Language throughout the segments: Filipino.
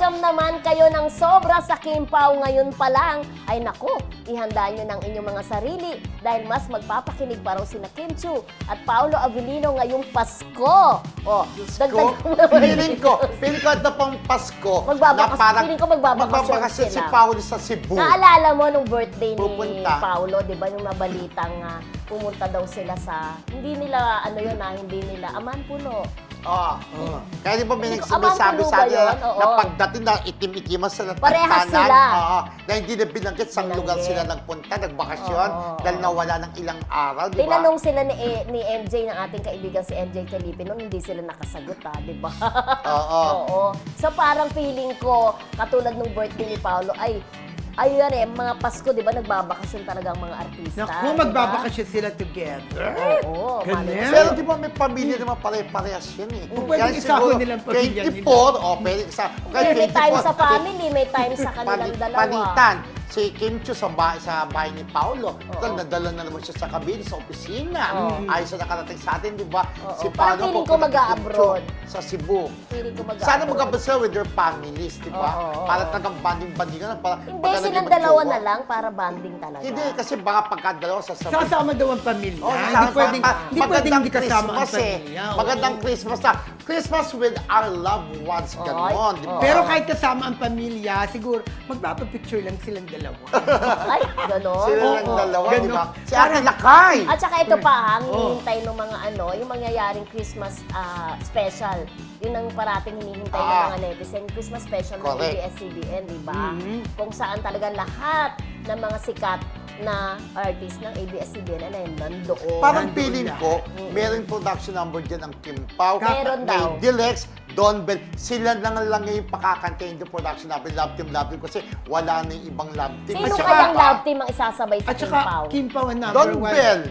Nangingilam naman kayo ng sobra sa Kim Pao ngayon pa lang, ay naku, ihanda nyo ng inyong mga sarili dahil mas magpapakinig pa raw sina Kim Chiu at Paolo Avellino ngayong Pasko. O, dagdag mo naman. Feeling ko ito pang Pasko. Feeling ko magbabakasyon si sila. Paolo sa Cebu. Naalala mo nung birthday ni Pupunta. Paolo, di ba, yung nabalitang pumunta daw sila sa, hindi nila, hindi nila, Amanpulo. Kaya di ba may Amanpulo nagsasabi ba sa akin yun? na pagdating na itim-itiman sila Parehas tagtanan. sila. Na hindi na binanggit sa lugar sila nagpunta, nagbakasyon, dahil nawala ng ilang araw, di ba? Tinanong sila ni MJ, ng ating kaibigan si MJ Felipe, nung hindi sila nakasagot, di ba? Oo. So parang feeling ko, katulad nung birthday ni Paolo, ayun mga Pasko, di ba, nagbabakasyon talaga ang mga artista. Naku, magbabakasyon sila together. Oo. Ganun. Pero di ba may pamilya naman pare-parehas yan eh. Pwede isahon nilang pamilya 24, nila. pwede isa. May time sa family, may time sa kanilang dalawa. Palitan. Si Kim Chiu sa bahay ni Paolo. Total, nadala na naman siya sa kabila, sa opisina. Ayos na nakarating sa atin, di ba? Si Parang feeling ko pupunta kay Kim mag-a-abroad. Chiu sa Cebu. Feeling ko mag-a-abroad. Sana mag-abroad sila with their families, di ba? Para tagang banding-banding na. Hindi, silang dalawa na lang para banding talaga. Hindi, kasi baka pagkadalawa sasabihin. Sasama daw ang pamilya. Oh, Hindi pwedeng hindi kasama ang Christmas pamilya. Oo. Magandang Christmas na. Christmas with our loved ones. Ganon, di ba? Pero kahit kasama ang pamilya, siguro magpapapicture lang silang dalawa. Ay, gano'n. Sila lang dalawa, di Ganon. ba? Si Ate Lakay. At saka ito pa, hinihintay ng mga yung mangyayaring Christmas special. Yun ang parating hinihintay ng mga netizen. Christmas special ng Correct. ABS-CBN, di ba? Kung saan talaga lahat ng mga sikat na artist ng ABS-CBN na nandoon. Parang feeling ko, meron production number dyan ang Kim Pao. Meron daw. May Dilex, Don Bell. Sila lang yung pakakantay yung production number. Love team. Kasi wala na yung ibang love team. Sino At saka, kayang love team ang isasabay sa At Kim saka, Pao? Kim Pao ang number Don one. Bell.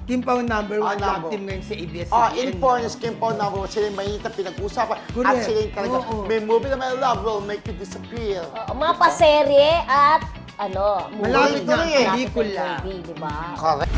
Kim Pao number one love number. team ngayon sa ABS-CBN. In fairness, Kim Pao number one. Sila yung mainita pinag-usapan. At Correct. sila yung talaga, Oo. may movie na may love will make you disappear. Mga paserye at movie. Malapit na ang Malapit pelikula. movie, di ba? Correct.